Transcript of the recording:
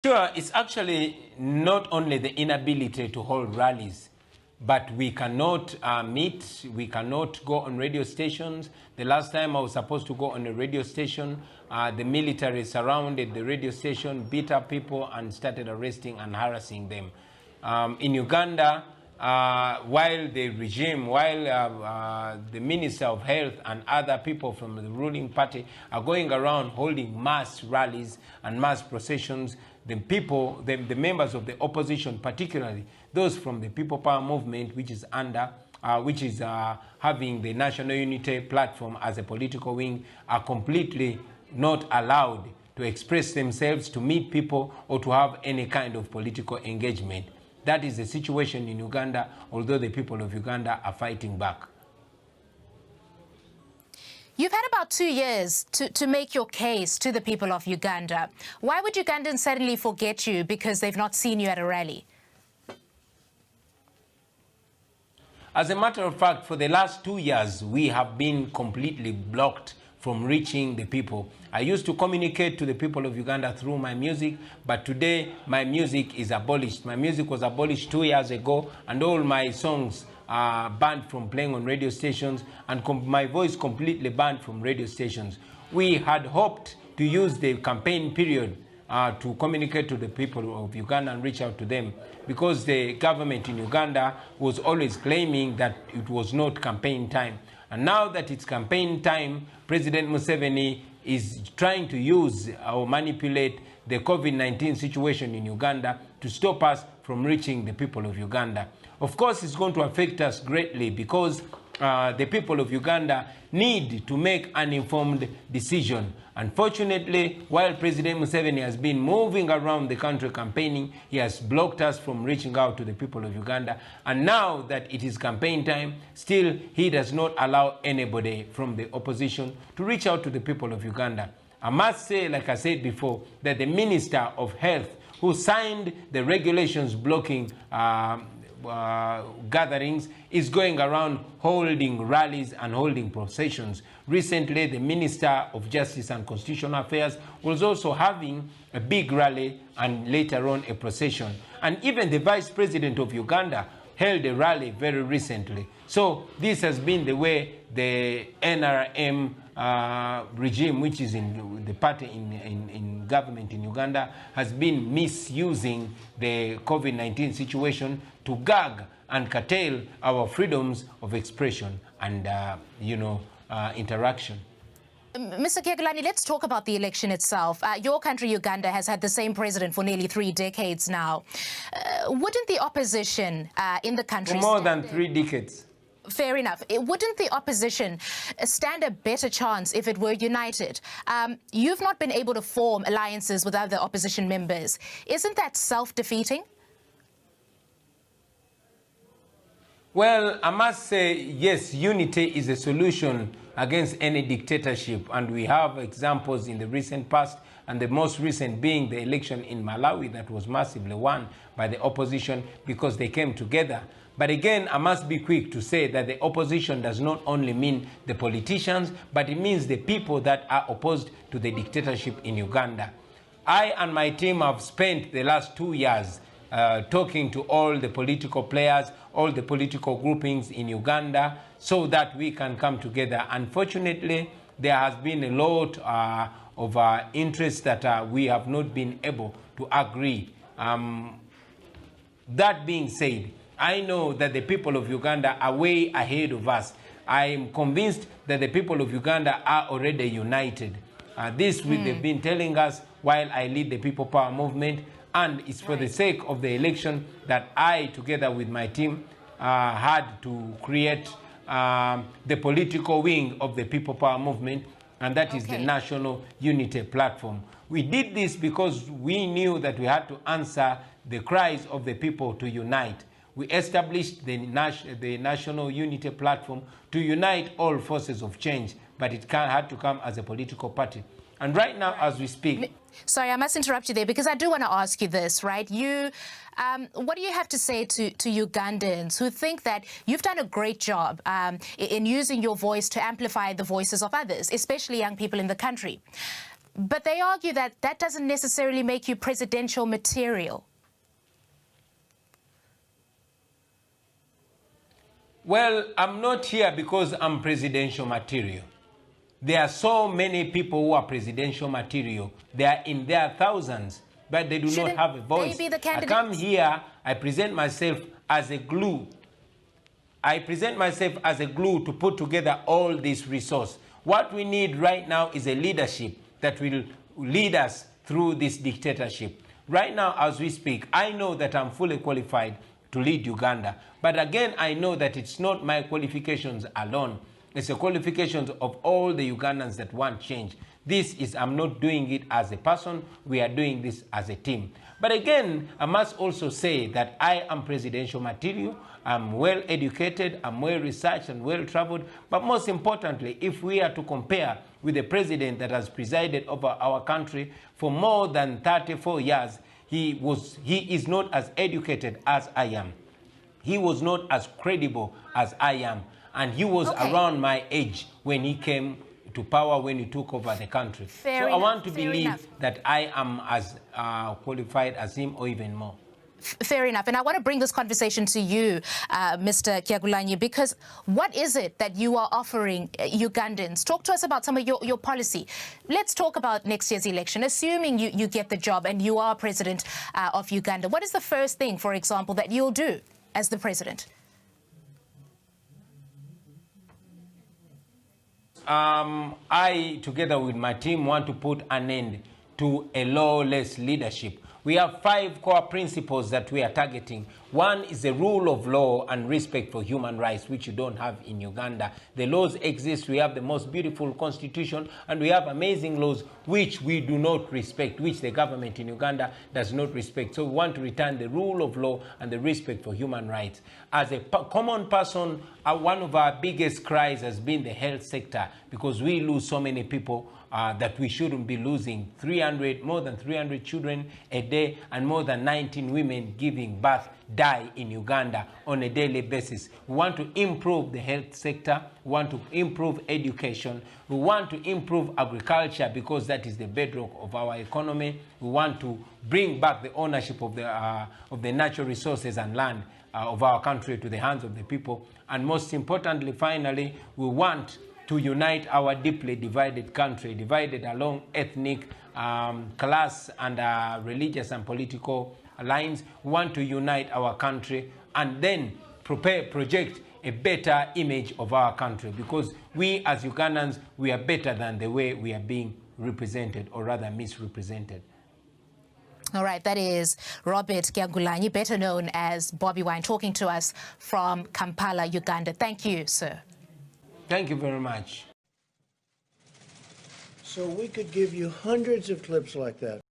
Sure, it's actually not only the inability to hold rallies, but we cannot meet, we cannot go on radio stations. The last time I was supposed to go on a radio station, the military surrounded the radio station, beat up people and started arresting and harassing them. In Uganda, while the regime, the Minister of Health and other people from the ruling party are going around holding mass rallies and mass processions, the people, the members of the opposition, particularly those from the People Power Movement, which is having the National Unity Platform as a political wing, are completely not allowed to express themselves, to meet people, or to have any kind of political engagement. That is the situation in Uganda, although the people of Uganda are fighting back. You've had about 2 years to make your case to the people of Uganda. Why would Ugandans suddenly forget you because they've not seen you at a rally? As a matter of fact, for the last 2 years, we have been completely blocked from reaching the people. I used to communicate to the people of Uganda through my music, but today my music is abolished. My music was abolished 2 years ago, and all my songs are banned from playing on radio stations, and my voice completely banned from radio stations. We had hoped to use the campaign period to communicate to the people of Uganda and reach out to them, because the government in Uganda was always claiming that it was not campaign time. And now that it's campaign time, President Museveni is trying to use or manipulate the COVID-19 situation in Uganda to stop us from reaching the people of Uganda. Of course, it's going to affect us greatly, because the people of Uganda need to make an informed decision. Unfortunately, while President Museveni has been moving around the country campaigning, he has blocked us from reaching out to the people of Uganda. And now that it is campaign time, still he does not allow anybody from the opposition to reach out to the people of Uganda. I must say, like I said before, that the Minister of Health, who signed the regulations blocking gatherings, is going around holding rallies and holding processions. Recently, the Minister of Justice and Constitutional Affairs was also having a big rally and later on a procession. And even the Vice President of Uganda held a rally very recently. So this has been the way the NRM regime, which is in the party in government in Uganda, has been misusing the COVID-19 situation to gag and curtail our freedoms of expression and interaction. Mr. Kyagulanyi, let's talk about the election itself. Your country, Uganda, has had the same president for nearly 3 decades now. Wouldn't the opposition in the country... For more than 3 decades. Fair enough. Wouldn't the opposition stand a better chance if it were united? You've not been able to form alliances with other opposition members. Isn't that self-defeating? Well, I must say, yes, unity is a solution against any dictatorship. And we have examples in the recent past, and the most recent being the election in Malawi that was massively won by the opposition because they came together. But again, I must be quick to say that the opposition does not only mean the politicians, but it means the people that are opposed to the dictatorship in Uganda. I and my team have spent the last 2 years talking to all the political players, all the political groupings in Uganda, so that we can come together. Unfortunately, there has been a lot of interests that we have not been able to agree. That being said, I know that the people of Uganda are way ahead of us. I am convinced that the people of Uganda are already united. They've been telling us while I lead the People Power Movement, and it's for the sake of the election that I, together with my team, had to create the political wing of the People Power Movement, and that is the National Unity Platform. We did this because we knew that we had to answer the cries of the people to unite. We established the National Unity Platform to unite all forces of change, but it had to come as a political party. And right now, as we speak... Sorry, I must interrupt you there, because I do want to ask you this, right? What do you have to say to Ugandans who think that you've done a great job in using your voice to amplify the voices of others, especially young people in the country? But they argue that that doesn't necessarily make you presidential material. Well, I'm not here because I'm presidential material. There are so many people who are presidential material. They are in their thousands, but they do not have a voice. They be the candidates? I come here, I present myself as a glue. I present myself as a glue to put together all this resource. What we need right now is a leadership that will lead us through this dictatorship. Right now, as we speak, I know that I'm fully qualified to lead Uganda. But again, I know that it's not my qualifications alone. It's the qualifications of all the Ugandans that want change. I'm not doing it as a person, we are doing this as a team. But again, I must also say that I am presidential material. I'm well educated, I'm well researched and well traveled. But most importantly, if we are to compare with the president that has presided over our country for more than 34 years, he is not as educated as I am. He was not as credible as I am. And he was around my age when he came to power, when he took over the country. I want to believe that I am as qualified as him or even more. Fair enough. And I want to bring this conversation to you, Mr. Kyagulanyi, because what is it that you are offering Ugandans? Talk to us about some of your policy. Let's talk about next year's election. Assuming you get the job and you are president of Uganda, what is the first thing, for example, that you'll do as the president? I, together with my team, want to put an end to a lawless leadership. We have 5 core principles that we are targeting. One is the rule of law and respect for human rights, which you don't have in Uganda. The laws exist. We have the most beautiful constitution, and we have amazing laws which we do not respect, which the government in Uganda does not respect. So we want to return the rule of law and the respect for human rights. As a common person, one of our biggest cries has been the health sector, because we lose so many people that we shouldn't be losing. More than 300 children a day and more than 19 women giving birth die in Uganda on a daily basis. We want to improve the health sector. We want to improve education. We want to improve agriculture, because that is the bedrock of our economy. We want to bring back the ownership of the natural resources and land of our country to the hands of the people. And most importantly, finally, we want to unite our deeply divided country, divided along ethnic, class, and religious and political lines. We want to unite our country and then project a better image of our country, because we as Ugandans, we are better than the way we are being represented, or rather misrepresented. All right, that is Robert Kyagulanyi, better known as Bobiwine, talking to us from Kampala, Uganda. Thank you, sir. Thank you very much. So we could give you hundreds of clips like that.